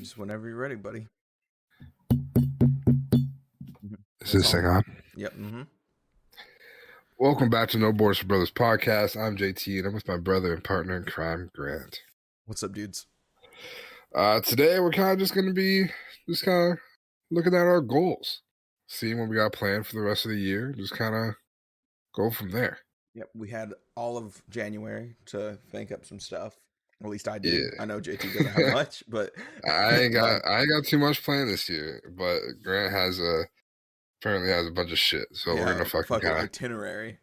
Just whenever you're ready, buddy. Is this thing on? Yep. Mm-hmm. Welcome back to No Borders for Brothers podcast. I'm JT, and I'm with my brother and partner in crime, Grant. What's up, dudes? Today, we're kind of just going to be just kind of looking at our goals, seeing what we got planned for the rest of the year, just kind of go from there. Yep. We had all of January to think up some stuff. At least I did. Yeah. I know JT doesn't have much, but I ain't got too much planned this year, but Grant apparently has a bunch of shit, so yeah, we're gonna fucking kinda, itinerary.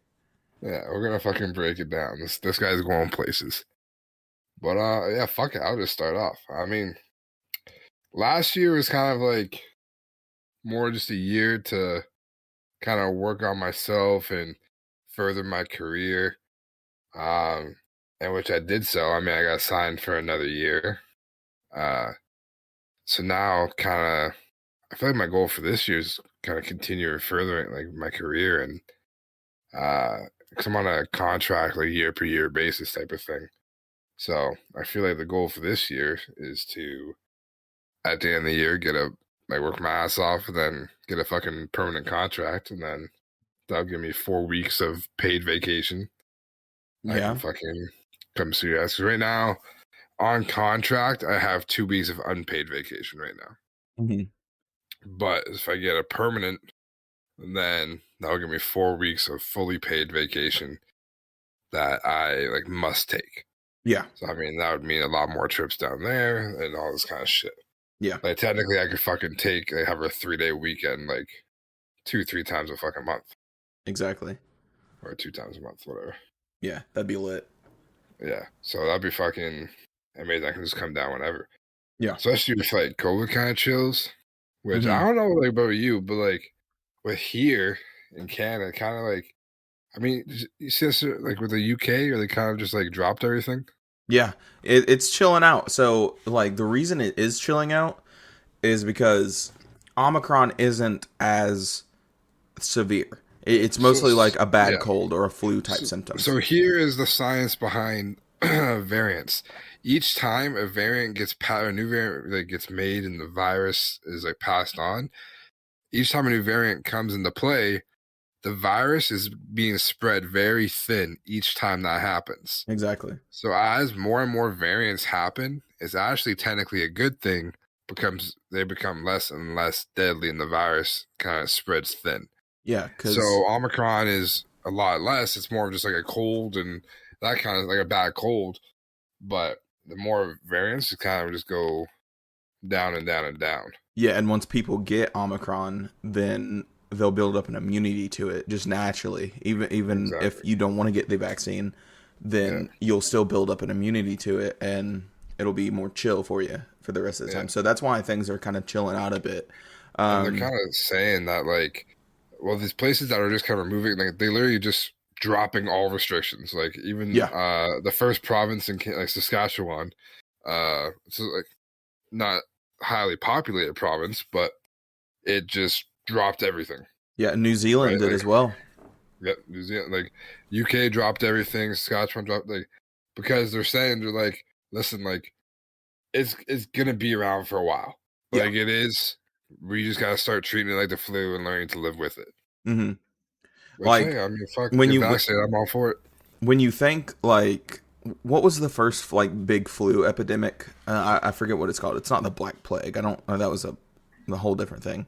Yeah, we're gonna fucking break it down. This guy's going places. But yeah, fuck it. I'll just start off. I mean, last year was kind of like more just a year to kind of work on myself and further my career. And which I did so. I mean, I got signed for another year. So now kind of I feel like my goal for this year is kind of continue furthering like my career, and because I'm on a contract like year per year basis type of thing. So I feel like the goal for this year is to, at the end of the year, work my ass off, and then get a fucking permanent contract, and then that'll give me 4 weeks of paid vacation. I can fucking come see you guys. Because right now, on contract, I have 2 weeks of unpaid vacation right now. Mm-hmm. But if I get a permanent, then that'll give me 4 weeks of fully paid vacation that I must take. Yeah. So I mean, that would mean a lot more trips down there and all this kind of shit. Yeah. Like technically, I could fucking have a 3-day weekend 2-3 times a fucking month. Exactly. Or 2 times a month, whatever. Yeah, that'd be lit. Yeah, so that'd be fucking amazing. I can just come down whenever. Yeah. Especially if COVID kind of chills. Which I don't know about you, but with here in Canada, kind of I mean, you see this with the UK, or they kind of just dropped everything. Yeah, it's chilling out. So the reason it is chilling out is because Omicron isn't as severe. It's mostly a bad cold or a flu type symptom. So here is the science behind variants. Each time a variant a new variant gets made and the virus is passed on, each time a new variant comes into play, the virus is being spread very thin each time that happens. Exactly. So as more and more variants happen, it's actually technically a good thing because they become less and less deadly and the virus kind of spreads thin. Yeah. So Omicron is a lot less. It's more of just a cold and that kind of a bad cold. But the more variants kind of just go down and down and down. Yeah, and once people get Omicron, then they'll build up an immunity to it just naturally. Even exactly. If you don't want to get the vaccine, then you'll still build up an immunity to it, and it'll be more chill for you for the rest of the time. So that's why things are kind of chilling out a bit. They're kind of saying that these places that are just kind of removing, they literally just dropping all restrictions. Even the first province in Saskatchewan, it's not highly populated province, but it just dropped everything. Yeah, New Zealand did as well. Yeah, New Zealand, UK dropped everything. Saskatchewan dropped because they're saying listen, it's gonna be around for a while. It is. We just gotta start treating it like the flu and learning to live with it. Mm-hmm. Hey, I mean, fuck, when I'm all for it. When you think what was the first big flu epidemic? I forget what it's called. It's not the Black Plague. I don't know. That was a whole different thing.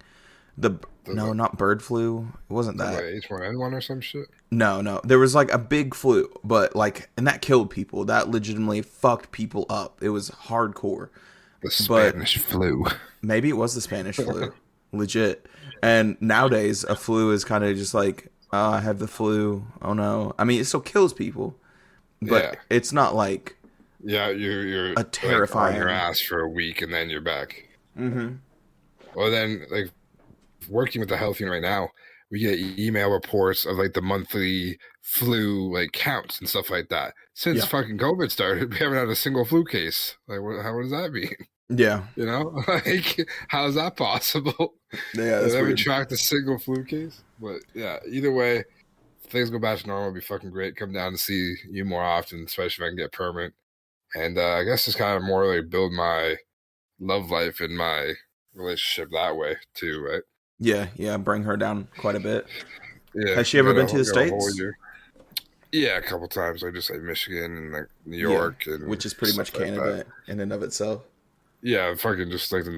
Not bird flu. It wasn't that. H1N1 or some shit? No. There was a big flu, but and that killed people. That legitimately fucked people up. It was hardcore. The Spanish flu. Maybe it was the Spanish flu. Legit. And nowadays, a flu is kind of just I have the flu. Oh no. I mean, it still kills people, but it's not you're a terrifying on your ass for a week and then you're back. Mm-hmm. Well, then working with the Health Unit right now, we get email reports of the monthly flu counts and stuff like that. Since fucking COVID started, we haven't had a single flu case. What does that mean? Yeah. You know, how is that possible? Yeah, that's weird. Tracked a single flu case. But yeah, either way, if things go back to normal, it'll be fucking great. Come down to see you more often, especially if I can get permanent. And I guess it's kind of more build my love life in my relationship that way too, right? Yeah, bring her down quite a bit. Yeah, Has she ever been to the got a whole States? year. Yeah, a couple times. Like just like Michigan and like New Yeah, York and which is pretty much stuff like that. Canada in and of itself. Yeah, fucking just like the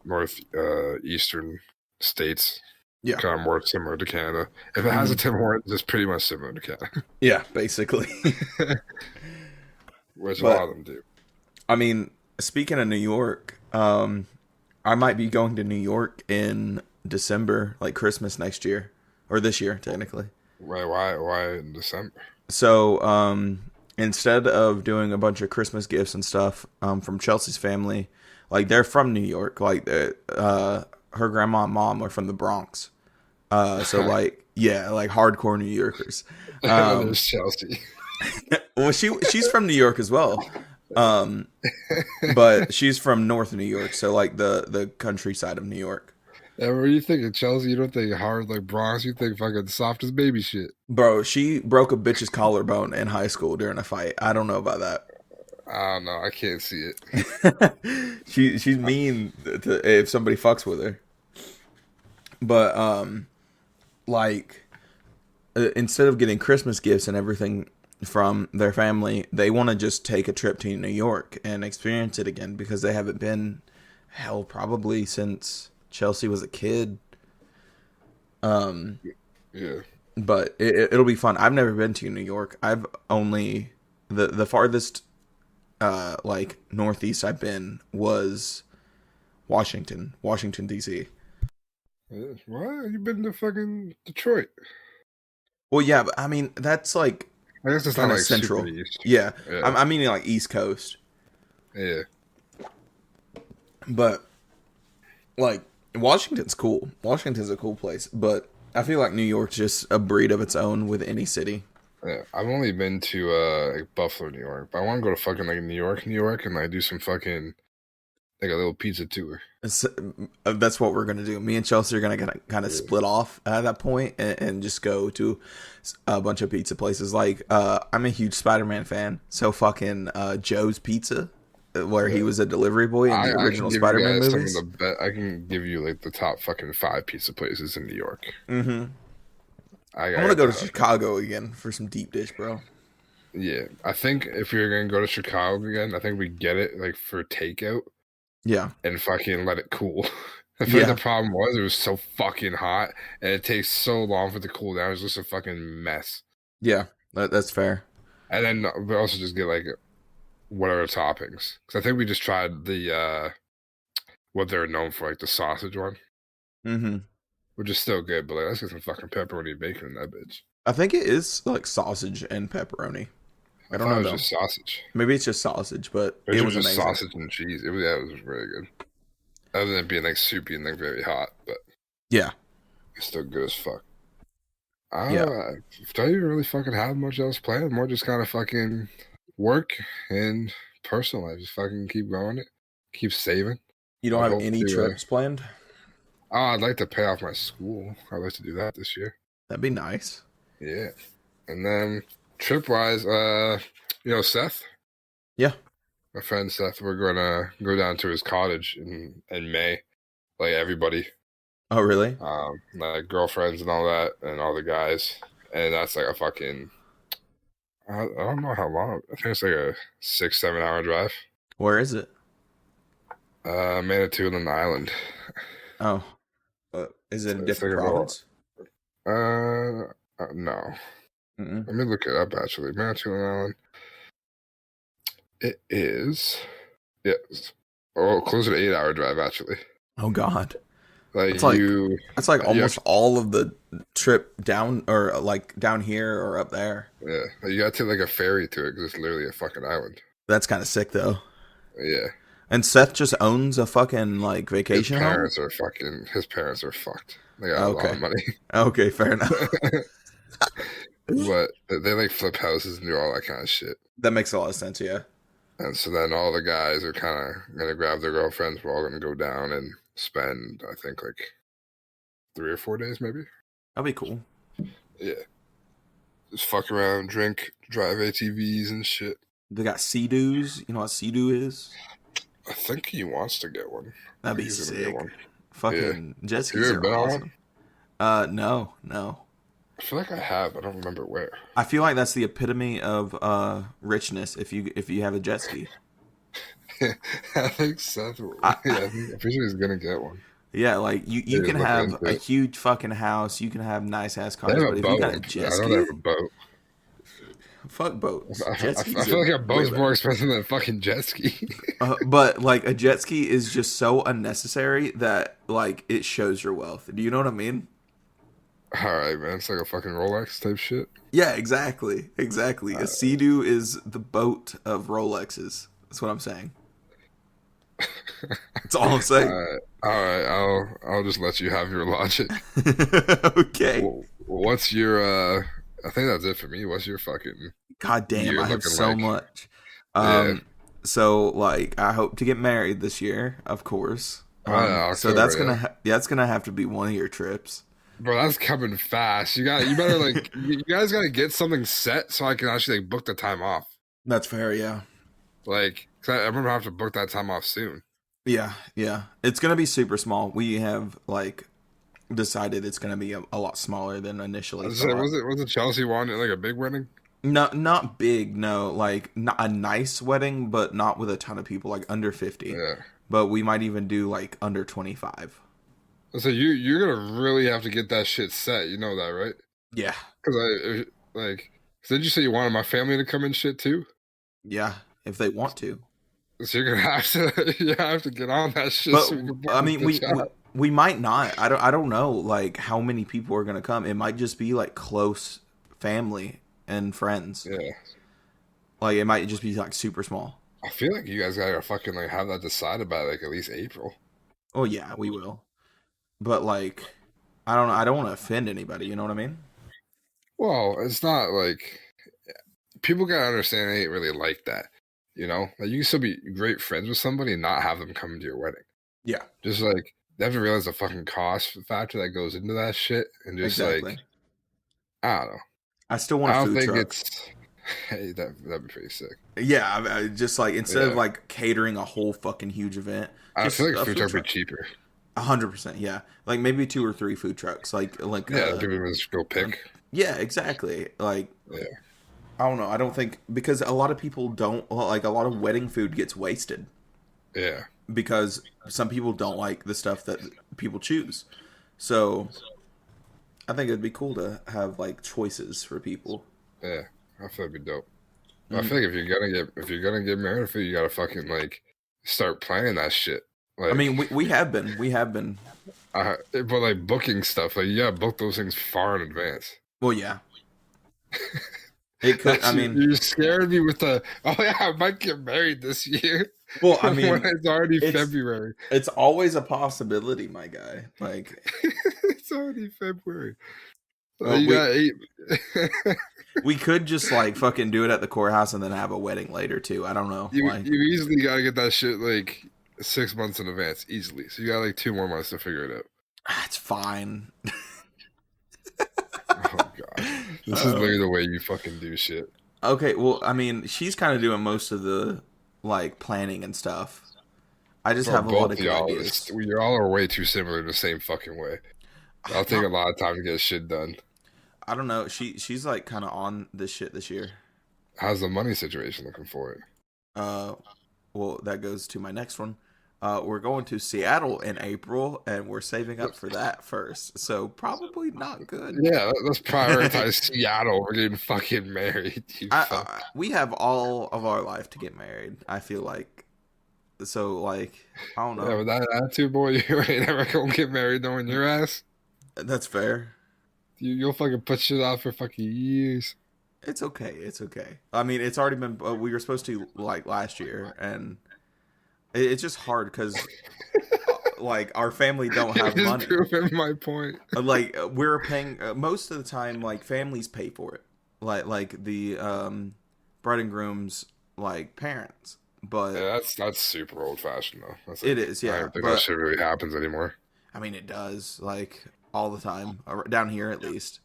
north eastern states, Yeah. kind of more similar to Canada. If it has a Tim Hortons, it's pretty much similar to Canada. Yeah, basically. Which a lot But of them do. I mean, speaking of New York, I might be going to New York in December, like Christmas next year, or this year technically. Right? Why in December? So, instead of doing a bunch of Christmas gifts and stuff, from Chelsea's family, like they're from New York, like her grandma and mom are from the Bronx. So like, yeah, like hardcore New Yorkers. There's Chelsea. Well, she's from New York as well. Um, but she's from North New York, so like the countryside of New York. And what do you think of Chelsea? You don't think hard like Bronx. You think fucking soft as baby shit. Bro, she broke a bitch's collarbone in high school during a fight. I don't know about that. I don't know. I can't see it. She's mean if somebody fucks with her. But like instead of getting Christmas gifts and everything from their family, they want to just take a trip to New York and experience it again because they haven't been, hell, probably since Chelsea was a kid. Yeah. But it'll be fun. I've never been to New York. I've only the farthest like northeast I've been was Washington D.C. Yeah. What? You been to fucking Detroit? Well, yeah, but I mean that's like I guess it's not kind of like super central. east. Yeah, Yeah. I'm meaning like East Coast. Yeah. But like Washington's cool. Washington's a cool place, but I feel like New York's just a breed of its own with any city. Yeah. I've only been to like Buffalo, New York, but I want to go to fucking like New York, and like do some fucking like a little pizza tour. That's what we're gonna do. Me and Chelsea are gonna kind of split off at that point and just go to a bunch of pizza places. Like I'm a huge Spider-Man fan, so fucking Joe's Pizza, where he was a delivery boy in the original Spider-Man movies. I can give you like the top fucking 5 pizza places in New York. Mm-hmm. I want to go to Chicago again for some deep dish, bro. Yeah, I think if you're gonna go to Chicago again, I think we get it like for takeout. Yeah. And fucking let it cool. I feel like the problem was it was so fucking hot and it takes so long for it to cool down. It's just a fucking mess. Yeah, that's fair. And then we also just get like whatever toppings. Because I think we just tried the what they're known for, like the sausage one. Mm-hmm. Which is still good, but like, let's get some fucking pepperoni and bacon in that bitch. I think it is like sausage and pepperoni. I don't know. It was just sausage. Maybe it's just sausage, but it was just amazing. sausage and cheese. It was really good. Other than it being like soupy and like very hot, but yeah, it's still good as fuck. I don't even really fucking have much else planned. More just kind of fucking work and personal life. Just fucking keep going it. Keep saving. You don't have any trips planned? Oh, I'd like to pay off my school. I'd like to do that this year. That'd be nice. Yeah. And then trip wise, Seth? Yeah. My friend Seth, we're gonna go down to his cottage in May. Like everybody. Oh really? Like girlfriends and all that and all the guys. And that's like a fucking I don't know how long. I think it's like a 6-7 hour drive. Where is it? Manitoulin Island. Oh. Is it a different province? No. Mm-mm. Let me look it up, actually. Manitoulin Island. It is. Yes. Oh, closer to 8 hour drive, actually. Oh, God. Like that's like almost all of the trip down, or like down here or up there. Yeah. You gotta take like a ferry to it because it's literally a fucking island. That's kind of sick, though. Yeah. And Seth just owns a fucking like vacation home? His parents are fucked. They got a lot of money. Okay, fair enough. But they like flip houses and do all that kind of shit. That makes a lot of sense, yeah. And so then all the guys are kind of going to grab their girlfriends. We're all going to go down and spend, I think, like 3 or 4 days, maybe. That'd be cool. Yeah. Just fuck around, drink, drive ATVs and shit. They got Sea-Doos. You know what Sea-Doo is? I think he wants to get one. I That'd think be he's gonna get sick. one. Yeah. Fucking jet Have you skis ever are been on one? awesome. No, no. I feel like I have. I don't remember where. I feel like that's the epitome of richness if you have a jet ski. I think Seth. I, Yeah, I'm pretty sure he's gonna get one. yeah, like you Maybe can looking have into a it. huge fucking house, you can have nice ass They cars, have a but if you got a boat. jet I know they have ski, a boat. fuck boats. Jet I skis feel are like a way boat's more better. expensive than a fucking jet ski. But like a jet ski is just so unnecessary that like it shows your wealth. Do you know what I mean? All right, man. It's like a fucking Rolex type shit. Yeah, exactly, exactly. A Sea-Doo is the boat of Rolexes. That's what I'm saying. That's all I'm saying. All right. I'll just let you have your logic. Okay. What's your? I think that's it for me. What's your fucking God damn, year I have looking so like? much. Yeah. So like I hope to get married this year, of course. So October. Yeah. that's gonna have to be one of your trips. Bro, that's coming fast. You better like you guys got to get something set so I can actually like book the time off. That's fair, yeah. Like, 'cause I remember I have to book that time off soon. Yeah, yeah. It's gonna be super small. We have like decided it's gonna be a lot smaller than I initially was, like, thought. was it Chelsea wanting like a big wedding? No, not big. No, like not a nice wedding, but not with a ton of people. Like under 50. Yeah. But we might even do like under 25. So you're gonna really have to get that shit set. You know that, right? Yeah, Because like, did you say you wanted my family to come in shit too? yeah. If they want to. So you're gonna have to you have to get on that shit. But So we can book I this mean, we, bitch we out. we might not. I don't know like how many people are gonna come. It might just be like close family and friends. Yeah. Like it might just be like super small. I feel like you guys gotta fucking like have that decided by like at least April. Oh yeah, we will. But like, I don't know. I don't want to offend anybody. You know what I mean? Well, it's not like people gotta understand they ain't really like that. You know, like you can still be great friends with somebody and not have them come to your wedding. Yeah, Just like they have to realize the fucking cost factor that goes into that shit, and just exactly. like I don't know. I still want I a don't food think truck. it's hey that'd be pretty sick. Yeah, I just like instead of Yeah, like catering a whole fucking huge event, I feel just like a food food truck would truck. be cheaper. 100%. Yeah, like maybe two or three food trucks. Like Yeah, people just go pick. yeah, exactly. Like Yeah, I don't know. I don't think because a lot of people don't like a lot of wedding food gets wasted yeah, because some people don't like the stuff that people choose. So I think it'd be cool to have like choices for people. yeah. I feel it'd be dope. But I Mm. feel like if you're gonna get married, I feel you gotta fucking like start planning that shit. I mean, Like, we have been. but like booking stuff, like you gotta book those things far in advance. Well, yeah, it could. I That's mean, you scared me with the oh yeah, I might get married this year well, I when mean, it's already it's February. it's always a possibility, my guy. Like, It's already February. well, You got eight. we could just like fucking do it at the courthouse and then have a wedding later too. I don't know. Like, you easily gotta get that shit like 6 months in advance, easily. So you got like 2 more months to figure it out. it's fine. Oh god, this is literally the way you fucking do shit. Okay, well, I mean, she's kind of doing most of the like planning and stuff. I just Well, have a lot both of of good y'all, ideas. you all are way too similar the same fucking way. I'll take a lot of time to get shit done. I don't know. She's like kind of on this shit this year. How's the money situation looking for it? Uh, well, that goes to my next one. We're going to Seattle in April, and we're saving up for that first. So probably not good. Yeah, let's prioritize Seattle. We're getting fucking married. You fuck. We have all of our life to get married. I feel like. So like, I don't know. Yeah, with that attitude, boy, you ain't never gonna get married knowing your ass. That's fair. You'll fucking put shit off for fucking years. It's okay. It's okay. I mean, it's already been. We were supposed to like last year, and it's just hard because like our family don't You're have just money. proving my point. Like we're paying most of the time. Like families pay for it. Like the bride and groom's like parents. But Yeah, that's super old fashioned though. That's it like, is, I yeah. don't think that But shit really happens anymore. I mean, it does like all the time down here at least.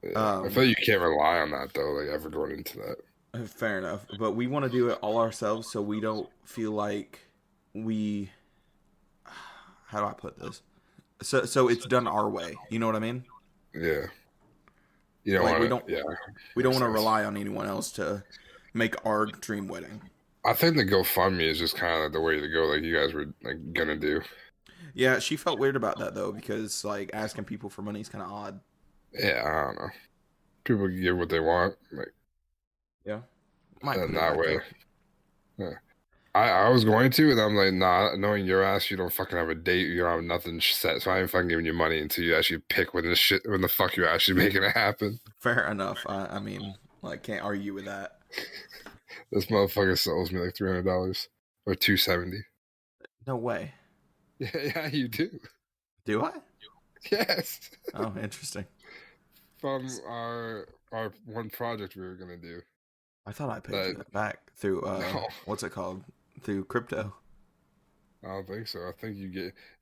Yeah. I feel like you can't rely on that though, like ever going into that. Fair enough, but we want to do it all ourselves, so we don't feel like we. How do I put this? So it's done our way. You know what I mean? Yeah. You don't Like want to. Yeah. we don't Makes want to sense. rely on anyone else to make our dream wedding. I think the GoFundMe is just kind of like the way to go. Like you guys were like gonna do. Yeah, she felt weird about that though because like asking people for money is kind of odd. Yeah, I don't know. People can give what they want, like Yeah, might put in it that back way. though. Yeah. I was going to, and I'm like, nah. Knowing your ass, you don't fucking have a date. You don't have nothing set, so I ain't fucking giving you money until you actually pick when the fuck you're actually making it happen. Fair enough. I mean, like, can't argue with that. This motherfucker sells me like $300 or 270. No way. Yeah, yeah, you do. Do I? Yes. Oh, interesting. From our one project we were gonna do. I thought I paid you That that back through no, what's it called? Through crypto. I don't think so. I think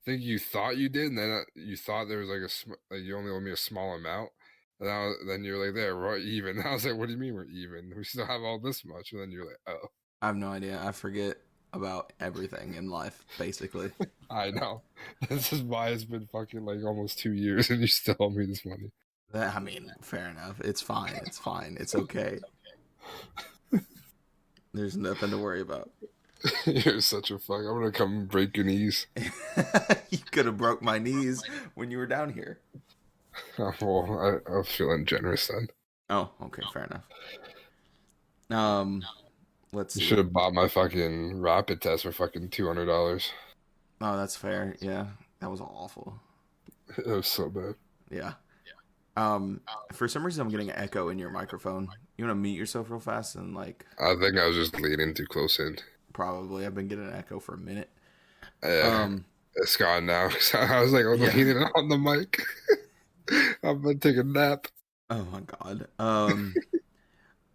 you thought you did, and then you thought there was like like you only owe me a small amount. And then you're like, there, we're even. I was like, what do you mean we're even? We still have all this much. And then you're like, oh, I have no idea. I forget about everything in life, basically. I know. This is why it's been fucking like almost 2 years, and you still owe me this money. I mean, fair enough. It's fine. It's fine. It's okay. There's nothing to worry about. You're such a fuck. I'm gonna come break your knees. You could have broke my knees when you were down here. Well, I was feeling generous then. Oh, okay, fair enough. Let's You see. should have bought my fucking rapid test for fucking $200. Oh, that's fair. Yeah, that was awful. It was so bad. Yeah. For some reason, I'm getting an echo in your microphone. You want to mute yourself real fast and like I think I was just leaning too close in. probably. I've been getting an echo for a minute. Yeah, Um, it's gone now. So I was like, I was yeah. leaning on the mic. I'm gonna take a nap. Oh my God.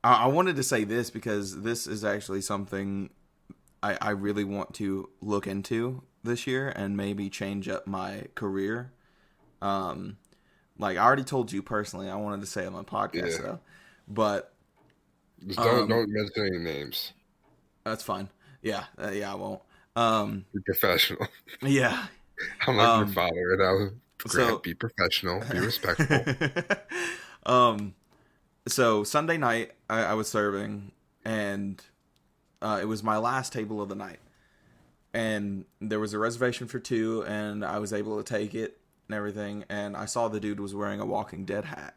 I wanted to say this because this is actually something I really want to look into this year and maybe change up my career. Um, like I already told you personally, I wanted to say on my podcast Yeah, though, but just um, don't mention any names. that's fine. Yeah, yeah, I won't. Um, Be professional. yeah. I'm like your Um, father, and I'll Grant. so, Be professional. Be respectful. um, so Sunday night I was serving, and it was my last table of the night, and there was a reservation for two, and I was able to take it and everything, and I saw the dude was wearing a Walking Dead hat,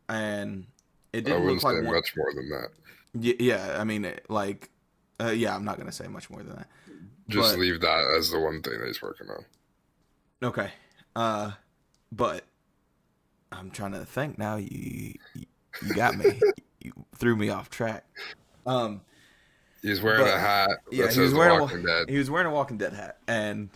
and it I didn't wouldn't look say like one. much more than that. Yeah, I mean, like, yeah, I'm not gonna say much more than that, Just but leave that as the one thing that he's working on. okay, but I'm trying to think now. You got me. You threw me off track. Um, He's wearing but a hat yeah, that says The Walking Dead. he was wearing a Walking Dead hat, and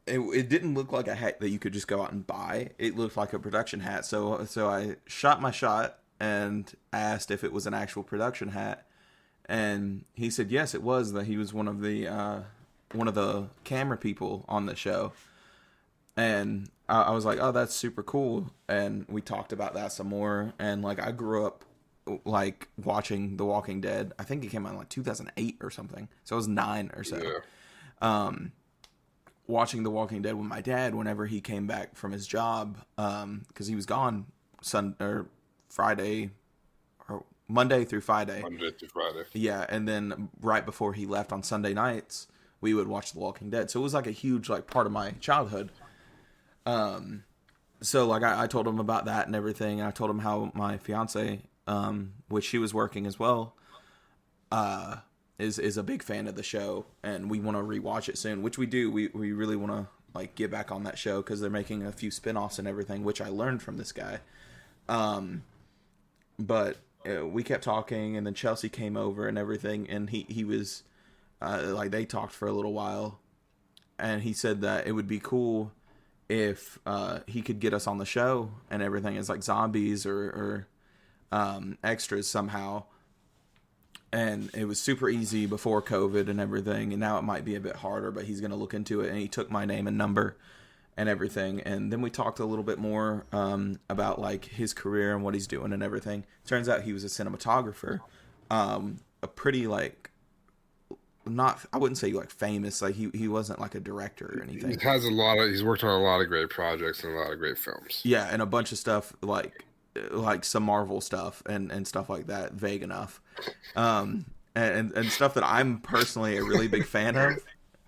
it didn't look like a hat that you could just go out and buy. It looked like a production hat. So I shot my shot and asked if it was an actual production hat, and he said yes, it was. That he was one of the camera people on the show, and I was like, oh, that's super cool. And we talked about that some more. And like, I grew up like watching The Walking Dead. I think it came out in like 2008 or something. So I was 9 or so. Yeah. Watching The Walking Dead with my dad whenever he came back from his job, because he was gone Friday or Monday through Friday. Monday through Friday. Yeah, and then right before he left on Sunday nights, we would watch The Walking Dead. So it was like a huge like part of my childhood. So like I told him about that and everything. And I told him how my fiance, which she was working as well, is a big fan of the show, and we want to rewatch it soon, which we do. We really want to like get back on that show because they're making a few spinoffs and everything, which I learned from this guy. But we kept talking, and then Chelsea came over and everything, and he was like they talked for a little while, and he said that it would be cool if he could get us on the show and everything as like zombies or extras somehow. And it was super easy before COVID and everything, and now it might be a bit harder, but he's going to look into it. And he took my name and number, and everything. And then we talked a little bit more about like his career and what he's doing and everything. Turns out he was a cinematographer, a pretty like, not, I wouldn't say like famous, like he wasn't like a director or anything. He's worked on a lot of great projects and a lot of great films. Yeah, and a bunch of stuff like some Marvel stuff and stuff like that, vague enough. And stuff that I'm personally a really big fan of.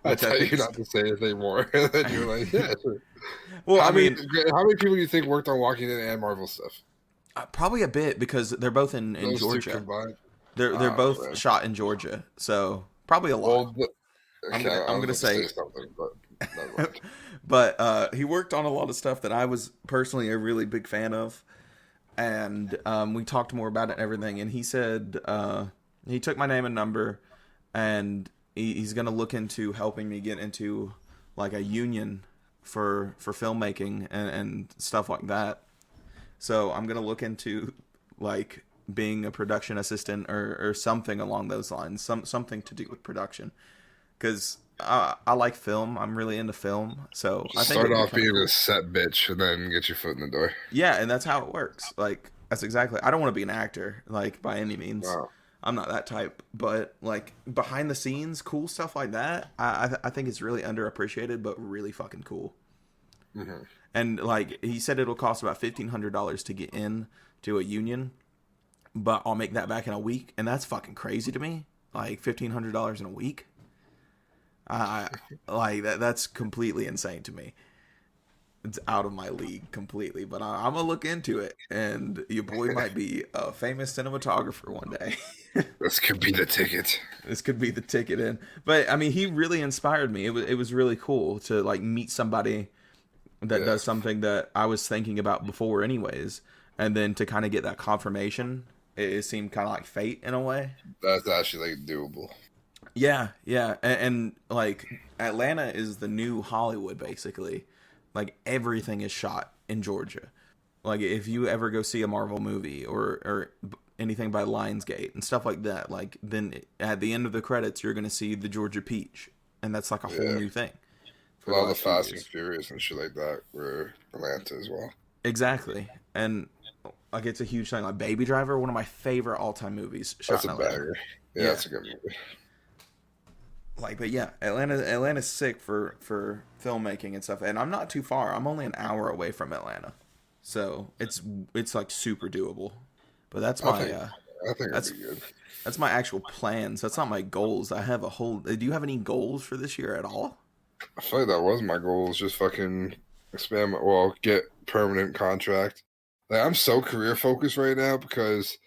I tell you not to say anything more. Then you're like, yeah, sure. Well, I mean, how many people do you think worked on Walking Dead and Marvel stuff? Probably a bit, because they're both in Georgia. They're both shot in Georgia, so probably a lot. Well, okay, I'm gonna say something, but but he worked on a lot of stuff that I was personally a really big fan of, and we talked more about it and everything. And he said he took my name and number, and he's gonna look into helping me get into like a union for filmmaking and stuff like that. So I'm gonna look into like being a production assistant or something along those lines, something to do with production, because I like film. I'm really into film. So I think start off being a set bitch and then get your foot in the door. Yeah, and that's how it works. Like, that's exactly. I don't want to be an actor, like, by any means. Wow. I'm not that type. But like behind the scenes, cool stuff like that, I think it's really underappreciated, but really fucking cool. Mm-hmm. And like he said, it'll cost about $1,500 to get in to a union, but I'll make that back in a week, and that's fucking crazy to me. Like $1,500 in a week. Like that's completely insane to me. It's out of my league completely, but I'm gonna look into it, and your boy might be a famous cinematographer one day. This could be the ticket. This could be the ticket in. But I mean, he really inspired me. It was really cool to like meet somebody that does something that I was thinking about before, anyways, and then to kind of get that confirmation. It seemed kind of like fate in a way. That's actually like doable. Yeah. And like Atlanta is the new Hollywood, basically. Like everything is shot in Georgia. Like if you ever go see a Marvel movie or anything by Lionsgate and stuff like that, like then at the end of the credits, you're going to see the Georgia Peach. And that's like a whole new thing. A lot of the Fast and Furious and shit like that were Atlanta as well. Exactly. And like it's a huge thing. Like Baby Driver, one of my favorite all-time movies. That's a banger. Yeah, that's a good movie. Like, but yeah, Atlanta's sick for filmmaking and stuff. And I'm not too far. I'm only an hour away from Atlanta, so it's like super doable. But that's my I think that'd be good. That's my actual plans. That's not my goals. I have a whole. Do you have any goals for this year at all? I feel like that was my goal. Is just fucking expand. Get permanent contract. Like, I'm so career focused right now because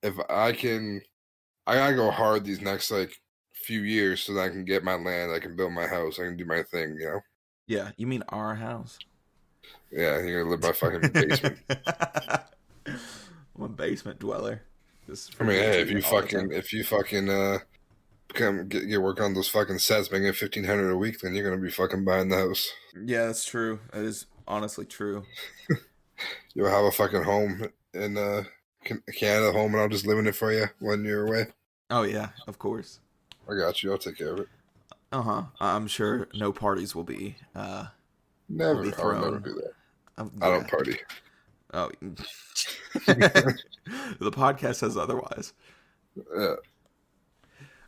if I gotta go hard these next like few years so that I can get my land, I can build my house, I can do my thing, you know? Yeah, you mean our house? Yeah, you're gonna live by fucking basement. I'm a basement dweller. I mean, hey, if you fucking come get work on those fucking sets, making $1,500 a week, then you're gonna be fucking buying the house. Yeah, that's true. That is honestly true. You'll have a fucking home in Canada, home, and I'll just live in it for you when you're away. Oh yeah, of course. I got you. I'll take care of it. I'm sure no parties will be. Never. Will be I'll never do that. I don't party. Oh, the podcast says otherwise. Yeah.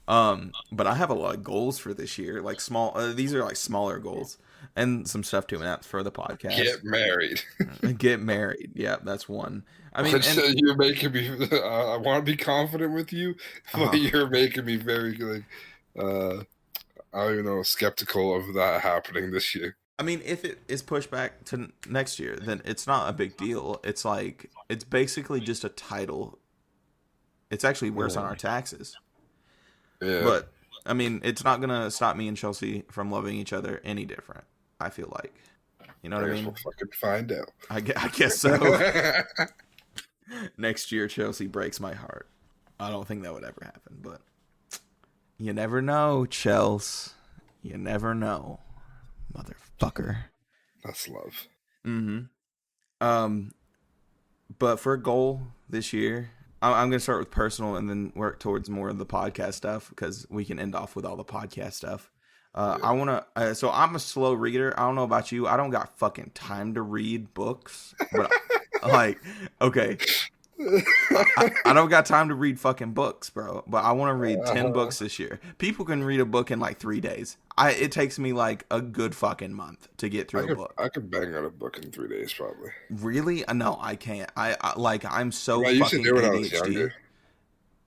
But I have a lot of goals for this year. Like small. These are like smaller goals, and some stuff to announce for the podcast. Get married. Get married. Yeah, that's one. I mean, you're making me. I want to be confident with you, but you're making me very like. I don't even know, skeptical of that happening this year. I mean, if it is pushed back to next year, then it's not a big deal. It's like it's basically just a title. It's actually worse on our taxes. Yeah. But I mean, it's not gonna stop me and Chelsea from loving each other any different. I feel like, you know what I mean? We'll fucking find out. I guess so. Next year, Chelsea breaks my heart. I don't think that would ever happen, but you never know, Chels. You never know, motherfucker. That's love. Mm-hmm. But for a goal this year, I'm going to start with personal and then work towards more of the podcast stuff because we can end off with all the podcast stuff. I want to. So I'm a slow reader. I don't know about you. I don't got fucking time to read books. But like, okay, I don't got time to read fucking books, bro. But I want to read 10 books this year. People can read a book in like 3 days. It takes me like a good fucking month to get through a book. I could bang out a book in 3 days probably. Really? No, I can't. I'm so I used to fucking do it when I ADHD. was younger.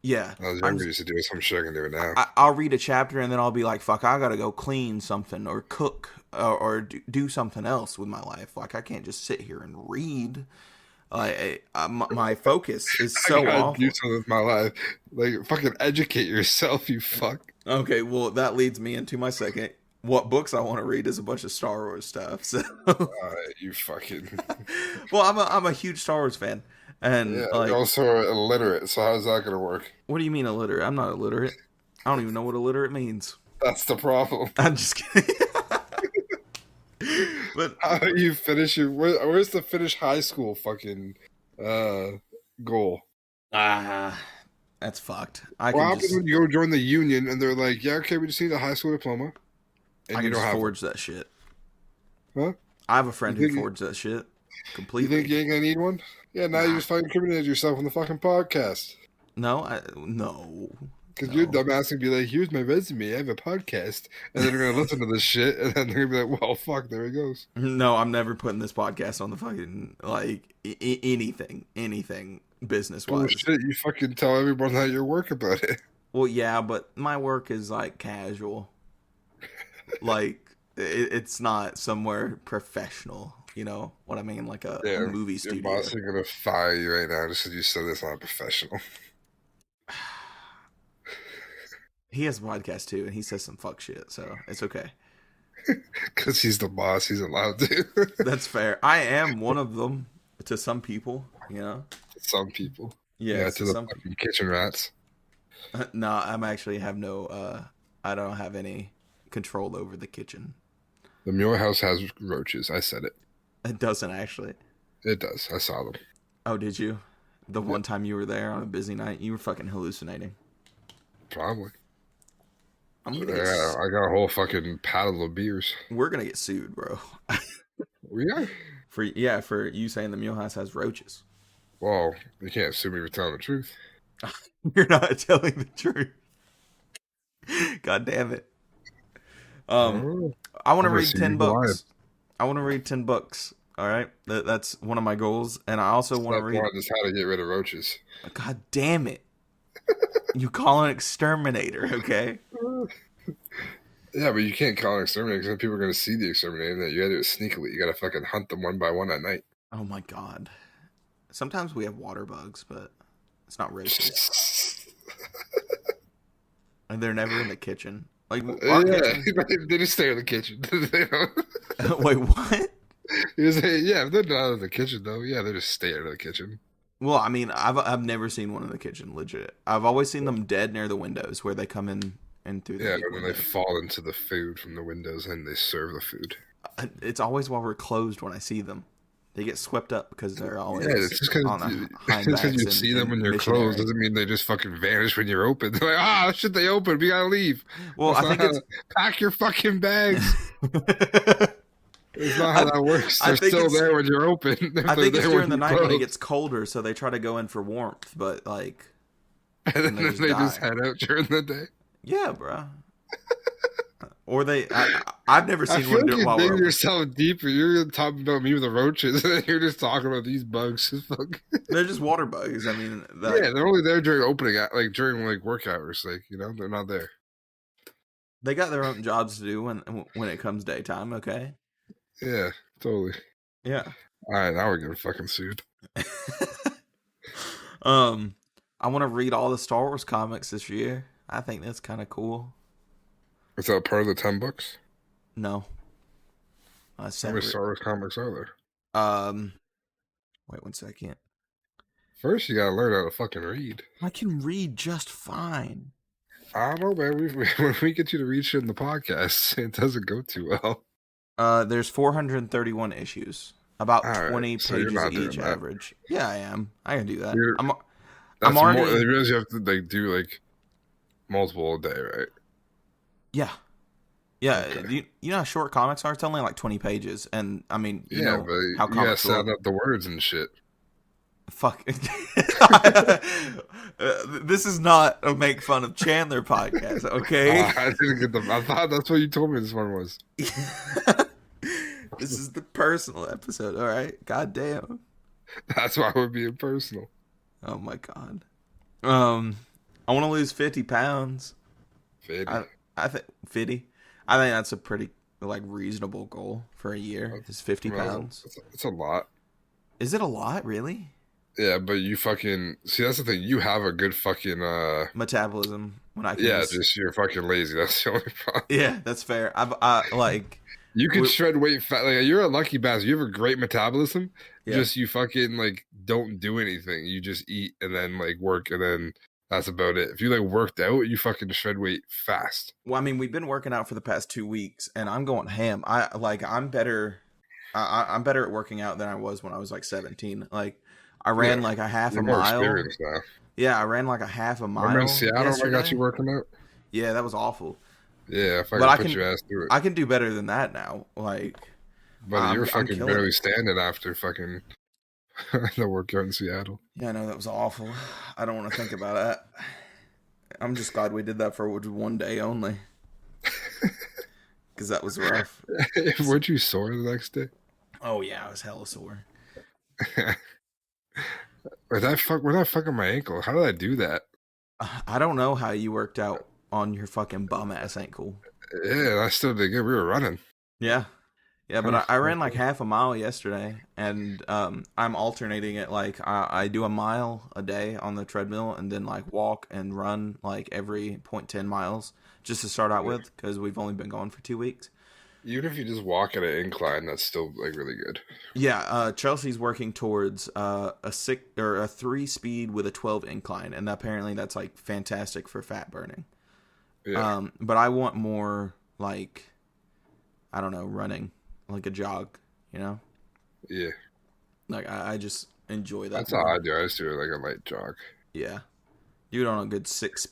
Yeah. I was younger, used to do it, so I'm sure I can do it now. I'll read a chapter and then I'll be like, fuck, I gotta go clean something or cook or do something else with my life. Like, I can't just sit here and read. My focus is so awful. Do something with my life. Like, fucking educate yourself, you fuck. Okay, well, that leads me into my second. What books I want to read is a bunch of Star Wars stuff. So, you fucking. Well, I'm a huge Star Wars fan. And yeah, you're also illiterate, so how's that going to work? What do you mean illiterate? I'm not illiterate. I don't even know what illiterate means. That's the problem. I'm just kidding. But how do you finish where's the finish high school fucking goal? That's fucked. What happens when you go join the union and they're like, yeah, okay, we just need a high school diploma. And I can just forge that shit. Huh? I have a friend who forged that shit completely. You think you ain't gonna need one? Yeah, now you just fucking incriminated yourself on the fucking podcast. No. Because your dumbass can be like, here's my resume, I have a podcast. And then they're going to listen to this shit, and then they're going to be like, well, fuck, there he goes. No, I'm never putting this podcast on the fucking, like, anything business-wise. Oh, shit, you fucking tell everyone how your work about it. Well, yeah, but my work is, like, casual. Like, it's not somewhere professional. You know what I mean? Like a movie studio. Your boss is going to fire you right now just because you said it's not professional. He has a podcast too, and he says some fuck shit, so it's okay. Because he's the boss, he's allowed to. That's fair. I am one of them to some people, you know? Some people. Yeah, to the fucking kitchen rats. No, I'm actually have no, I don't have any control over the kitchen. The Muir house has roaches, I said it. It doesn't actually. It does, I saw them. Oh, did you? The one time you were there on a busy night, you were fucking hallucinating. Probably. I got a whole fucking paddle of beers. We're gonna get sued, bro. We are? For you saying the Mule House has roaches. Well, you can't sue me for telling the truth. You're not telling the truth. God damn it. I want to read 10 books. I want to read 10 books. All right, that's one of my goals, and I also want to read. Just how to get rid of roaches. God damn it! You call an exterminator, okay? Yeah, but you can't call an exterminator because people are going to see the exterminator. And that you got to do it sneakily. You got to fucking hunt them one by one at night. Oh my god! Sometimes we have water bugs, but it's not roaches. And they're never in the kitchen. Like kitchen. They just stay in the kitchen. Wait, what? Yeah, they're not in the kitchen though. Yeah, they just stay out of the kitchen. Well, I mean, I've never seen one in the kitchen, legit. I've always seen them dead near the windows where they come in and through the windows. When they fall into the food from the windows and they serve the food. It's always while we're closed when I see them. They get swept up because they're always it's just because you see them when you're closed doesn't mean they just fucking vanish when you're open. They're like, shit, they open. We gotta leave. Well, I think it's pack your fucking bags. It's not how that works. They're still there when you're open. I think it's during the night when it gets colder, so they try to go in for warmth, but like, and then they just head out during the day. Yeah, bro. Or I've never seen one do it while we're open. You're yourself deeper. You're talking about me with the roaches, and you're just talking about these bugs. They're just water bugs. I mean, they're only there during opening, like during like work hours. Like they're not there. They got their own jobs to do when it comes daytime. Okay. Yeah, totally. Yeah. All right, now we're getting fucking sued. I want to read all the Star Wars comics this year. I think that's kind of cool. Is that part of the 10 books? No. How many Star Wars comics are there? Wait 1 second. First, you gotta learn how to fucking read. I can read just fine. I don't know, man. When we get you to read shit in the podcast, it doesn't go too well. There's 431 issues. About 20 pages each average. Yeah, I am. I can do that. I'm already. More, you realize you have to do like multiple a day, right? Yeah. Yeah, Okay. you know how short comics are? It's only like 20 pages, and I mean, you Yeah, know but how you gotta comics sound look. out the words and shit. Fuck. This is not a make fun of Chandler podcast, okay? I didn't get them. I thought that's what you told me this one was. This is the personal episode, all right? God damn. That's why we're being personal. Oh my god. I want to lose 50 pounds. 50. I think 50. I think that's a pretty like reasonable goal for a year. Is 50 pounds. It's a lot. Is it a lot, really? Yeah, but you fucking see. That's the thing. You have a good fucking Metabolism when I can yeah. Just you're fucking lazy. That's the only problem. Yeah, that's fair. I like You can shred weight fat. Like you're a lucky bastard. You have a great metabolism. Yeah. Just you fucking like don't do anything. You just eat and then like work and then that's about it. If you like worked out, you fucking shred weight fast. Well, I mean, we've been working out for the past 2 weeks, and I'm going ham. I'm better. I'm better at working out than I was when I was like 17. Like I ran like a half a mile. Now. Yeah, I ran like a half a mile. Remember in Seattle, yesterday? I got you working out. Yeah, that was awful. Yeah, if I could put your ass through it. I can do better than that now. Like, but you're fucking barely standing after fucking the workout in Seattle. Yeah, I know that was awful. I don't want to think about that. I'm just glad we did that for one day only, because that was rough. Weren't you sore the next day? Oh yeah, I was hella sore. We're not fucking my ankle. How did I do that? I don't know how you worked out on your fucking bum ass ankle. Yeah, I still did good. We were running. Yeah, but I ran like half a mile yesterday, and I'm alternating it. Like I do a mile a day on the treadmill, and then like walk and run like every 0.10 miles just to start out with, because we've only been going for 2 weeks. Even if you just walk at an incline, that's still like really good. Yeah, Chelsea's working towards a 3 speed with a 12 incline, and apparently that's like fantastic for fat burning. Yeah. But I want more like, I don't know, running, like a jog, you know? Yeah. Like I just enjoy that. That's how I do. I just do like a light jog. Yeah. Do it on a good 6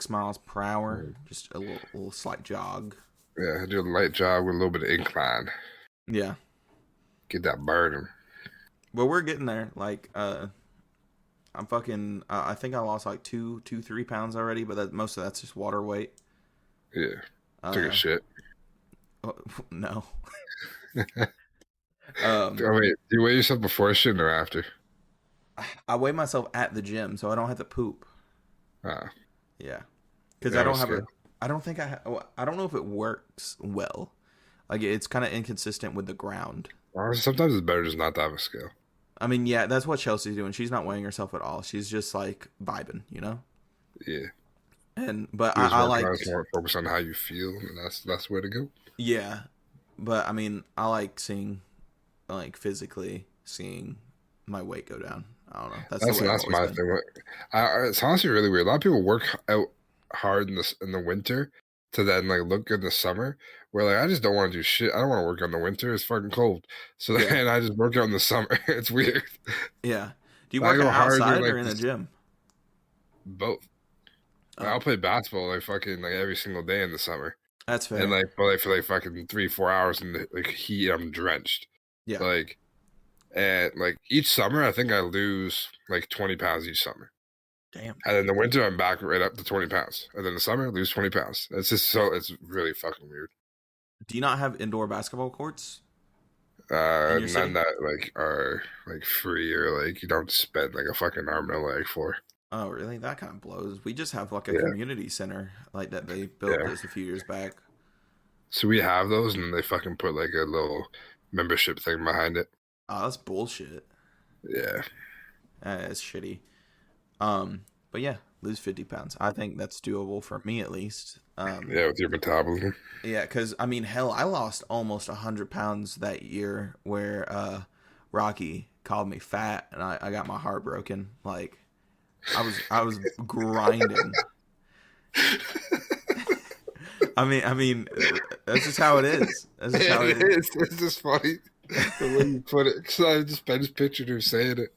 miles per hour, just a little slight jog. Yeah, I do a light jog with a little bit of incline. Yeah. Get that burning. Well, we're getting there. Like, I'm fucking. I think I lost like 3 pounds already, but most of that's just water weight. Yeah. Took a shit. No. Oh wait, do you weigh yourself before shitting or after? I weigh myself at the gym, so I don't have to poop. Yeah, because I don't have a. I don't think I don't know if it works well. Like, it's kind of inconsistent with the ground. Sometimes it's better just not to have a scale. I mean, yeah, that's what Chelsea's doing. She's not weighing herself at all. She's just like vibing, you know. Yeah. But I like focus on how you feel, and that's the way to go. Yeah, but I mean, I like physically seeing my weight go down. I don't know. That's my thing. It's honestly really weird. A lot of people work out hard in the winter to then like look good in the summer. Where like I just don't want to do shit. I don't want to work out in the winter. It's fucking cold. So then I just work out in the summer. It's weird. Yeah. Do you work out outside or in the gym? Both. I'll play basketball like fucking like every single day in the summer. That's fair. And like play for like fucking 3-4 hours in the like heat. I'm drenched. Yeah. Like, and like each summer, I think I lose like 20 pounds each summer. Damn. And then the winter, I'm back right up to 20 pounds. And then the summer, I lose 20 pounds. It's just it's really fucking weird. Do you not have indoor basketball courts? None that like are like free or like you don't spend like a fucking arm and a leg for. Oh, really? That kind of blows. We just have like a community center like that they built just a few years back. So we have those, and then they fucking put like a little membership thing behind it. Oh, that's bullshit. Yeah. It's shitty. But yeah, lose 50 pounds. I think that's doable for me at least. Yeah, with your metabolism. Yeah, because I mean, hell, I lost almost 100 pounds that year where Rocky called me fat, and I got my heart broken. Like, I was grinding. I mean, that's just how it is. That's just how it is. It's just funny the way you put it. Because I just pictured her saying it.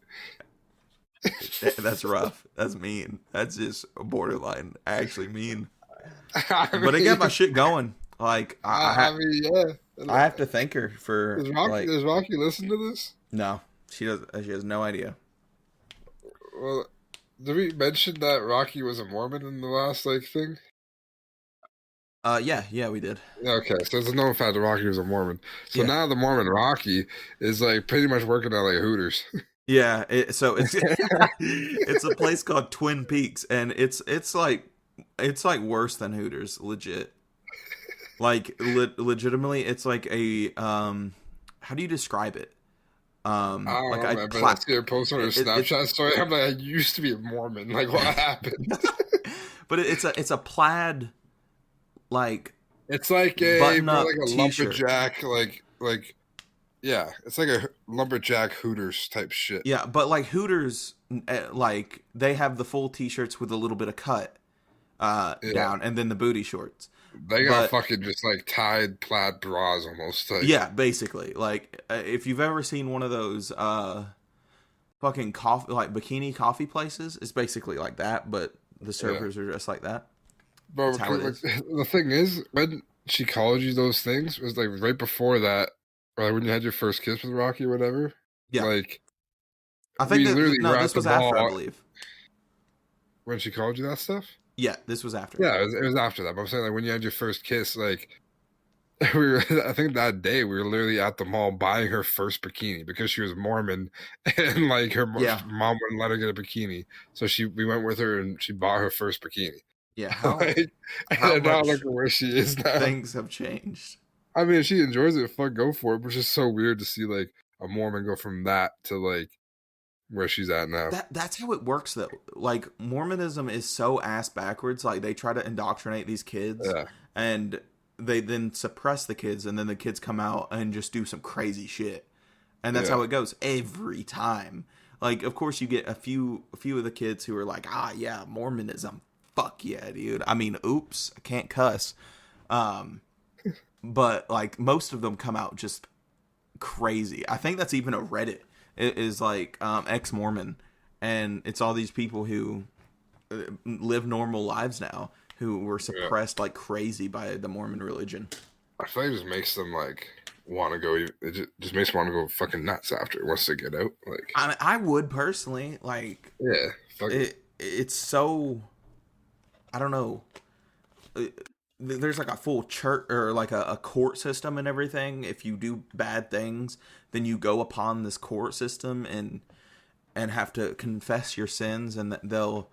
That's rough. That's mean. That's just borderline actually mean. But it got my shit going. Like I mean, yeah. I have to thank her for like. Does Rocky listen to this? No, she does. She has no idea. Well, did we mention that Rocky was a Mormon in the last like thing? Yeah, we did. Okay, so it's a known fact that Rocky was a Mormon. So Yeah. now the Mormon Rocky is like pretty much working at like Hooters. Yeah, so it's it's a place called Twin Peaks, and it's like worse than Hooters, legit. Like legitimately, it's like a how do you describe it? I don't Like know, a man, but I see her post on her Snapchat story. I'm like, I used to be a Mormon. Like, what happened? But it's a plaid, like It's like button more up like a t-shirt. lumberjack, like yeah, it's like a lumberjack Hooters type shit. Yeah, but like Hooters, like they have the full t-shirts with a little bit of cut Yeah. down, and then the booty shorts. They got But fucking just like tied plaid bras almost. Like, yeah, basically, like if you've ever seen one of those fucking coffee, like bikini coffee places, it's basically like that, but the servers are just like that. But That's how it like, is. the thing is, when she called you those things, was like right before that, or like when you had your first kiss with Rocky or whatever. Yeah, Like, I think we that literally no, were this at the was after, I mall believe. when she called you that stuff. Yeah, this was after. Yeah, it was after that. But I'm saying like when you had your first kiss, like we were. I think that day we were literally at the mall buying her first bikini because she was Mormon and like her mom wouldn't let her get a bikini, so we went with her and she bought her first bikini. Yeah, how And now look at where she is now. Things have changed. I mean, if she enjoys it, fuck, go for it. But it's just so weird to see like a Mormon go from that to like where she's at now. That's how it works though. Like Mormonism is so ass backwards. Like they try to indoctrinate these kids, and they then suppress the kids, and then the kids come out and just do some crazy shit, and that's how it goes every time. Like, of course, you get a few of the kids who are like, ah, yeah, Mormonism, fuck yeah, dude. I mean, oops, I can't cuss. But like most of them come out just crazy. I think that's even a Reddit. It is like ex-Mormon, and it's all these people who live normal lives now who were suppressed like crazy by the Mormon religion. I feel like it just makes them like want to go. It just makes them want to go fucking nuts after it once they get out. Like I would personally like. Yeah, fuck it's so. I don't know. There's like a full church or like a court system and everything. If you do bad things, then you go upon this court system and have to confess your sins, and they'll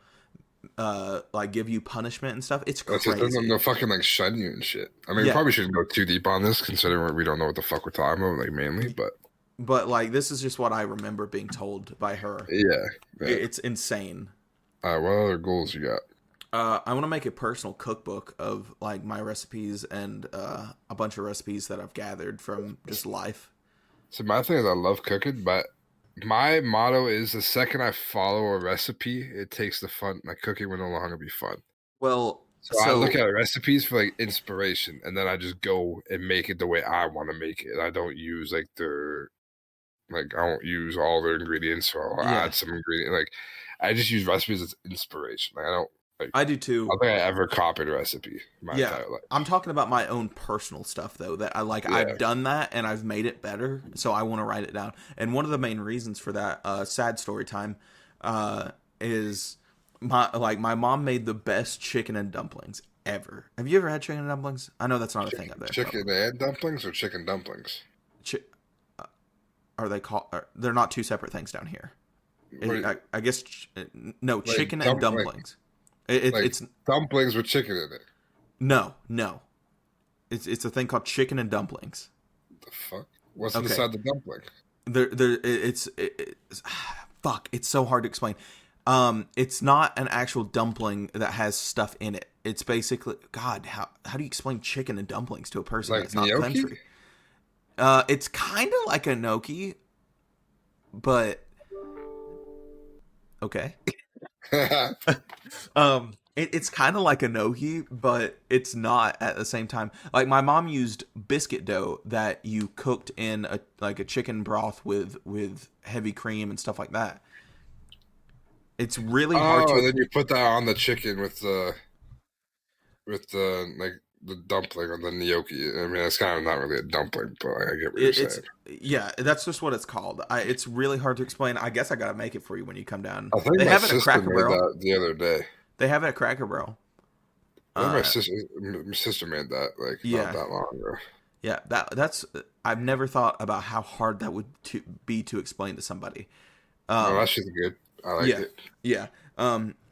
like give you punishment and stuff. It's crazy. They'll fucking like shun you and shit. I mean, we probably shouldn't go too deep on this, considering we don't know what the fuck we're talking about, like mainly. But like this is just what I remember being told by her. Yeah. It's insane. What other goals you got? I want to make a personal cookbook of like my recipes and a bunch of recipes that I've gathered from just life. So my thing is I love cooking, but my motto is the second I follow a recipe, it takes the fun. Like cooking will no longer be fun. Well, so I look at recipes for like inspiration, and then I just go and make it the way I want to make it. I don't use I won't use all their ingredients, or I'll add some ingredient. Like I just use recipes as inspiration. Like I don't. I do too. I don't think I ever copied a recipe my entire life. I'm talking about my own personal stuff though, that I like. I've done that and I've made it better, so I want to write it down. And one of the main reasons for that, sad story time, is my mom made the best chicken and dumplings ever. Have you ever had chicken and dumplings? I know that's not a thing up there. Chicken and dumplings or chicken dumplings? Are they called? They're not two separate things down here. I guess no, chicken and dumplings. It's dumplings with chicken in it. No. It's a thing called chicken and dumplings. The fuck? What's inside the dumpling? Fuck. It's so hard to explain. It's not an actual dumpling that has stuff in it. It's basically God. How do you explain chicken and dumplings to a person like that's not gnocchi? country? It's kind of like a gnocchi, but okay. It's kind of like a gnocchi, but it's not at the same time. Like my mom used biscuit dough that you cooked in a chicken broth with heavy cream and stuff like that. It's really hard to. Oh, then you put that on the chicken with the like the dumpling or the gnocchi. I mean, it's kind of not really a dumpling, but I get what you're saying. Yeah, that's just what it's called. It's really hard to explain. I guess I gotta make it for you when you come down. I think They my have it at sister Cracker made Barrel. that the other day. They have it at Cracker Barrel. I think my sister made that like not Yeah, that long ago. yeah. That's. I've never thought about how hard that would be to explain to somebody. No, Um, that shit's good. I liked yeah, it. yeah.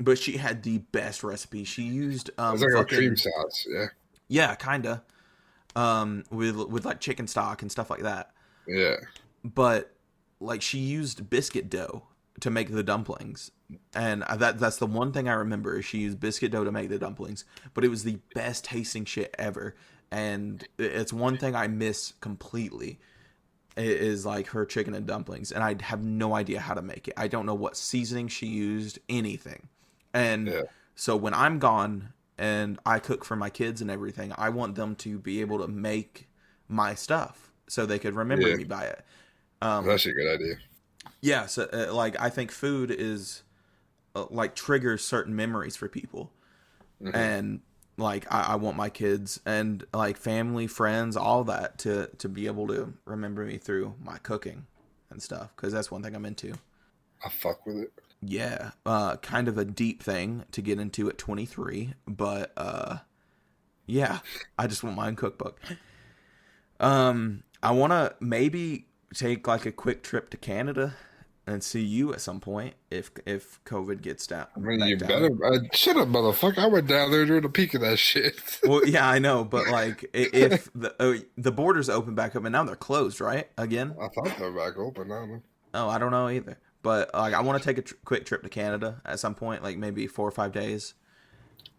But she had the best recipe. She used It's like a cream fucking sauce. Yeah, yeah, kinda with like chicken stock and stuff like that. yeah, But like she used biscuit dough to make the dumplings, and that's the one thing I remember is she used biscuit dough to make the dumplings. But it was the best tasting shit ever, and it's one thing I miss completely is like her chicken and dumplings, and I have no idea how to make it. I don't know what seasoning she used, anything. And yeah, so when I'm gone and I cook for my kids and everything, I want them to be able to make my stuff so they could remember yeah. me by it. That's actually a good idea. Yeah, so like I think food is like triggers certain memories for people, Hmm. and like I want my kids and like family, friends, all that to be able to remember me through my cooking and stuff because that's one thing I'm into. I fuck with it. Yeah, kind of a deep thing to get into at 23, but yeah, I just want my own cookbook. I want to maybe take like a quick trip to Canada and see you at some point if COVID gets down I mean, back you down. better shut up, motherfucker. I went down there during the peak of that shit. Well, yeah, I know, but like if the borders open back up and now they're closed, right? Again? I thought they were back open. I don't know. Oh, I don't know either. But like I want to take a quick trip to Canada at some point, like maybe 4 or 5 days.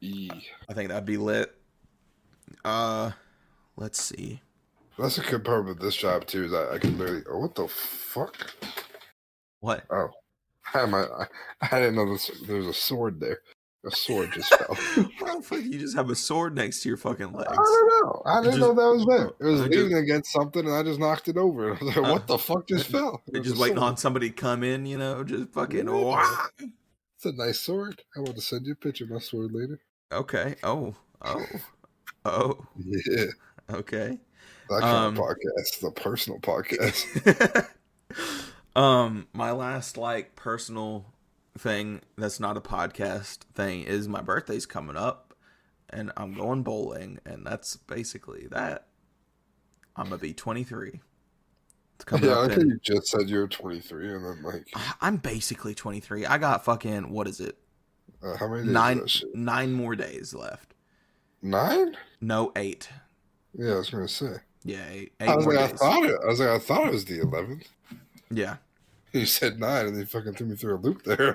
E. I think that'd be lit. Uh, let's see. That's a good part with this job too. Is I can literally. Oh, what the fuck? What? Oh, I didn't know there was a sword there. A sword just fell. Why the fuck you just have a sword next to your fucking I legs? don't know. I didn't know that was there. It was I leaning against something, and I just knocked it over. I was like, "What the fuck just fell?" It You're was just a waiting sword. on somebody to come in, just fucking. Yeah. Wah! It's a nice sword. I want to send you a picture of my sword later. Okay. Oh. Yeah, Okay. that kind of podcast, the personal podcast. My last like personal thing that's not a podcast thing is my birthday's coming up and I'm going bowling and that's basically that. I'm gonna be 23. It's coming Yeah, up I think in you just said you were 23, and then like, I'm basically 23. I got fucking what is it? how many days is that shit? 9 more days left. 9? No, 8. Yeah, I was gonna say. Yeah, 8, I was more like, days. I thought it was the 11th. Yeah. You said 9, and then you fucking threw me through a loop there.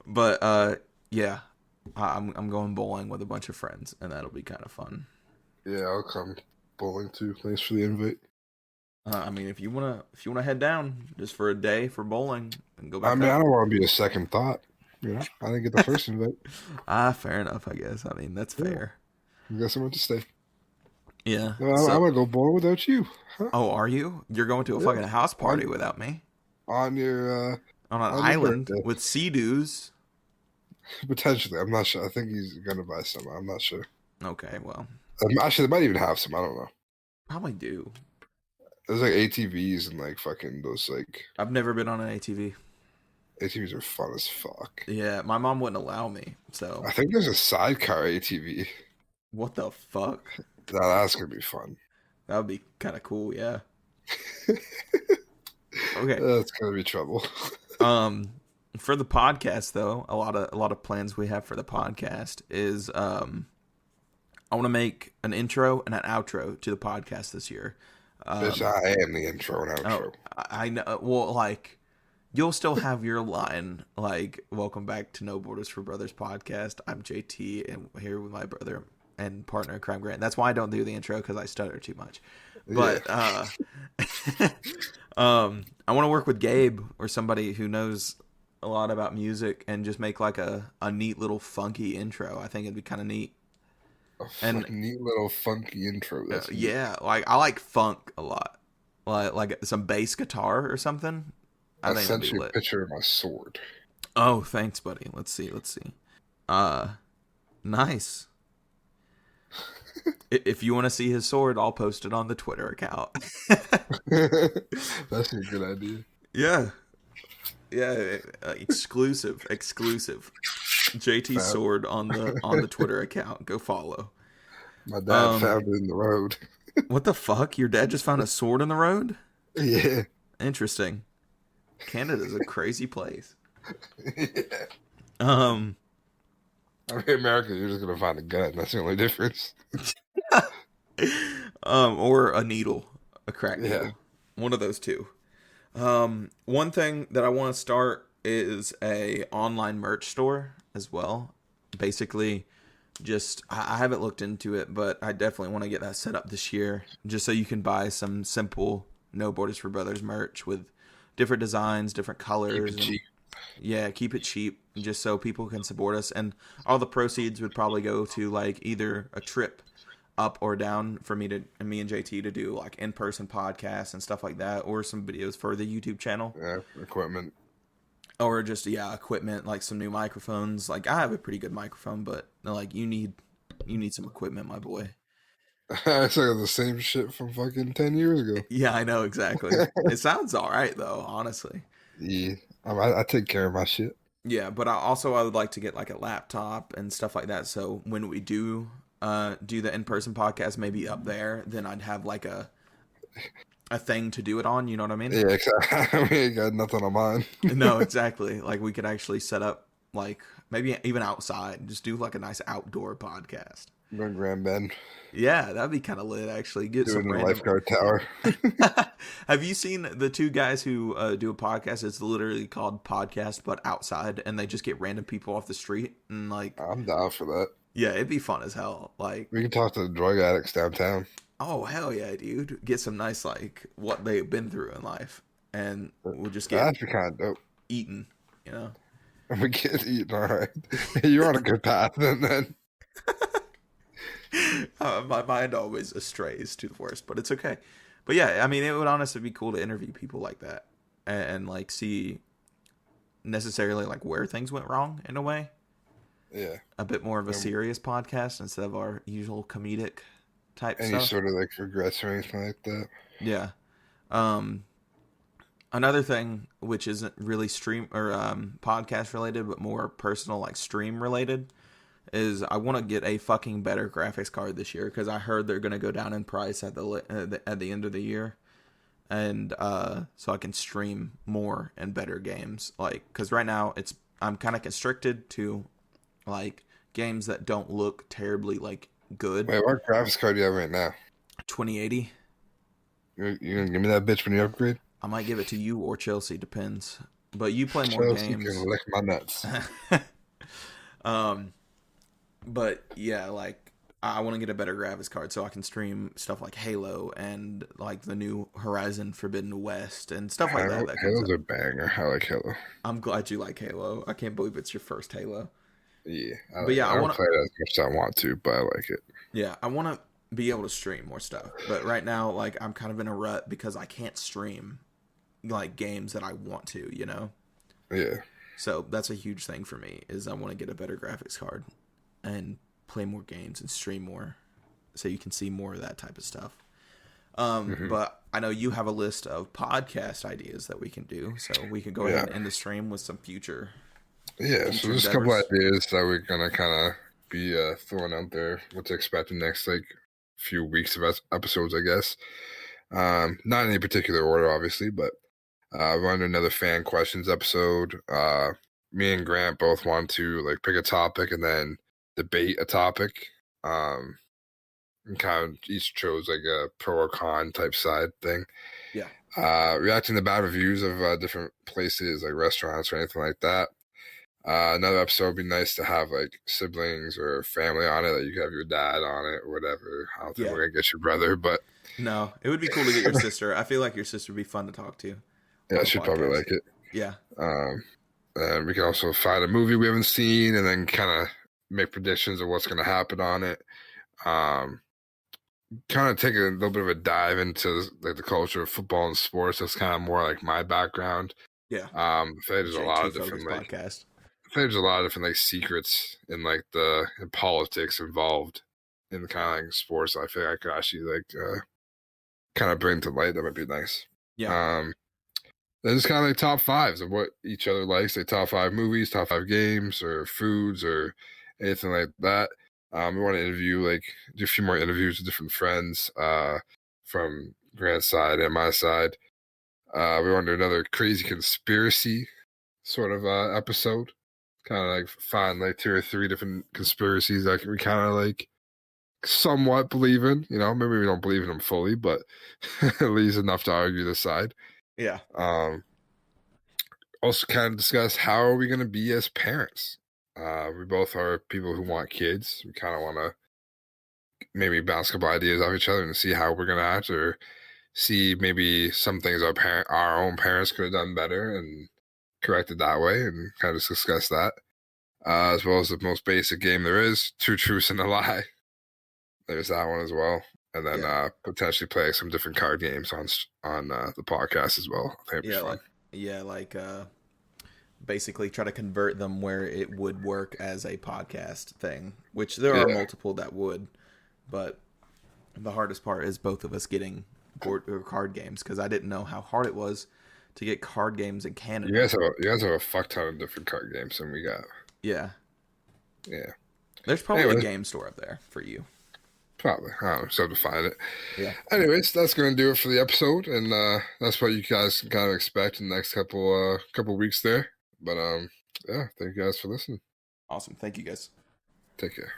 But yeah, I'm going bowling with a bunch of friends, and that'll be kind of fun. Yeah, I'll come bowling too. Thanks for the invite. I mean, if you wanna head down just for a day for bowling and go back. I mean, up. I don't want to be a second thought. You know, I didn't get the first invite. Fair enough, I guess. I mean, that's fair. You got somewhere to stay. Yeah. I'm gonna go bowling without you. Huh? Oh, are you? You're going to a fucking house party without me On your on an on your island birthday. with sea-doos. Potentially, I'm not sure. I think he's gonna buy some. I'm not sure. Okay, well, Actually, they might even have some. I don't know. probably do. There's like ATVs and like fucking those like I've never been on an ATV. ATVs are fun as fuck. Yeah, my mom wouldn't allow me. So I think there's a sidecar ATV. what the fuck? That's gonna be fun. That would be kind of cool. Yeah. Okay. That's gonna be trouble. For the podcast though, a lot of plans we have for the podcast is I want to make an intro and an outro to the podcast this year. Bitch, I am the intro and outro. I know. Well, like you'll still have your line, like "Welcome back to No Borders for Brothers podcast." I'm JT, and here with my brother and partner Crime Grant. That's why I don't do the intro because I stutter too much. But I want to work with Gabe or somebody who knows a lot about music and just make like a neat little funky intro. I think it'd be kind of neat. Neat little funky intro. That's neat. Yeah, like I like funk a lot. Like some bass guitar or something. I think that'd sent be you a lit. picture of my sword. Oh, thanks, buddy. Let's see. Nice. If you want to see his sword, I'll post it on the Twitter account. That's a good idea. Yeah. Yeah, exclusive. JT sword on the Twitter account. Go follow. My dad found it in the road. What the fuck? Your dad just found a sword in the road? Yeah. Interesting. Canada's a crazy place. Yeah. I mean, America, you're just gonna find a gun. That's the only difference. Or a needle, a crack needle. One of those two. One thing that I want to start is a online merch store as well. Basically, just I haven't looked into it, but I definitely want to get that set up this year, just so you can buy some simple No Borders for Brothers merch with different designs, different colors. Keep it cheap. Yeah, keep it cheap, just so people can support us, and all the proceeds would probably go to like either a trip up or down for me and JT to do like in-person podcasts and stuff like that, or some videos for the YouTube channel. Yeah, equipment. Or just equipment, like some new microphones. Like I have a pretty good microphone, but like you need some equipment, my boy. It's like the same shit from fucking 10 years ago. Yeah, I know exactly. It sounds all right though, honestly. Yeah, I take care of my shit. Yeah, but I would like to get like a laptop and stuff like that. So when we do the in-person podcast, maybe up there, then I'd have like a thing to do it on. You know what I mean? Yeah, exactly. I mean, got nothing on mine. No, exactly. Like we could actually set up like maybe even outside, just do like a nice outdoor podcast. Go Grand Bend. Yeah, that'd be kind of lit. Actually, get some random lifeguard tower. Have you seen the two guys who do a podcast? It's literally called Podcast, but outside, and they just get random people off the street and like. I'm down for that. Yeah, it'd be fun as hell. Like we can talk to the drug addicts downtown. Oh hell yeah, dude! Get some nice like what they've been through in life, and we'll just get that'd be kind of dope. Eaten, you know. We get eaten, all right. You're on a good path, then. My mind always strays to the worst, but it's okay. But yeah, I mean, it would honestly be cool to interview people like that and like see necessarily like where things went wrong in a way. Yeah, a bit more of a serious podcast instead of our usual comedic type any stuff. Sort of like regrets or anything like that. Yeah. Another thing which isn't really stream or podcast related, but more personal, like stream related, is I want to get a fucking better graphics card this year because I heard they're gonna go down in price at the end of the year, and so I can stream more and better games. Like, because right now I'm kind of constricted to like games that don't look terribly like good. Wait, what graphics card do you have right now? 2080. You gonna give me that bitch when you upgrade? I might give it to you or Chelsea, depends. But you play more games. Can lick my nuts. But yeah, like I want to get a better graphics card so I can stream stuff like Halo and like the new Horizon Forbidden West and stuff like that. Halo's a banger. I like Halo. I'm glad you like Halo. I can't believe it's your first Halo. Yeah, but yeah, I want to play it as much as I want to, but I like it. Yeah, I want to be able to stream more stuff, but right now, like I'm kind of in a rut because I can't stream like games that I want to, you know. Yeah. So that's a huge thing for me is I want to get a better graphics card and play more games and stream more, so you can see more of that type of stuff. But I know you have a list of podcast ideas that we can do, so we can go ahead and end the stream with some future. Yeah, so there's a couple ideas that we're gonna kind of be throwing out there. What to expect in the next like few weeks of episodes, I guess. Not in any particular order, obviously, but we're on another fan questions episode. Me and Grant both want to like pick a topic and then debate a topic. And kind of each chose like a pro or con type side thing. Yeah. Reacting to bad reviews of different places like restaurants or anything like that. Another episode would be nice to have like siblings or family on it. Like you could have your dad on it or whatever. I don't think we're gonna get your brother, but no, it would be cool to get your sister. I feel like your sister would be fun to talk to. Yeah, she'd probably like it. Yeah. And we can also find a movie we haven't seen and then kind of make predictions of what's gonna happen on it. Kind of take a little bit of a dive into like the culture of football and sports. That's kind of more like my background. Yeah. There's a lot of different like podcast. There's a lot of different like secrets in like in politics involved in kind of like sports, I feel like I could actually like kind of bring to light. That might be nice. Yeah. Then just kind of like top fives of what each other likes, like top 5 movies, top 5 games, or foods, or anything like that. We want to do a few more interviews with different friends from Grant's side and my side. We want to do another crazy conspiracy sort of episode. Kind of like find like 2 or 3 different conspiracies that we kind of like somewhat believe in. You know, maybe we don't believe in them fully, but at least enough to argue this side. Yeah. Also kind of discuss how are we going to be as parents. We both are people who want kids. We kind of want to maybe bounce a couple ideas off each other and see how we're going to act, or see maybe some things our own parents could have done better and corrected that way, and kind of discuss that. As well as the most basic game there is, 2 truths and a lie. There's that one as well. And then potentially play some different card games on the podcast as well. I think it'd be fun. Basically try to convert them where it would work as a podcast thing, which there are multiple that would, but the hardest part is both of us getting board or card games, because I didn't know how hard it was to get card games in Canada. You guys have a fuck ton of different card games than we got. Yeah. Yeah. There's probably a game store up there for you. Probably. I don't know. Just have to find it. Yeah. Anyways, that's going to do it for the episode, and that's what you guys can kind of expect in the next couple weeks there. But thank you guys for listening. Awesome. Thank you guys. Take care.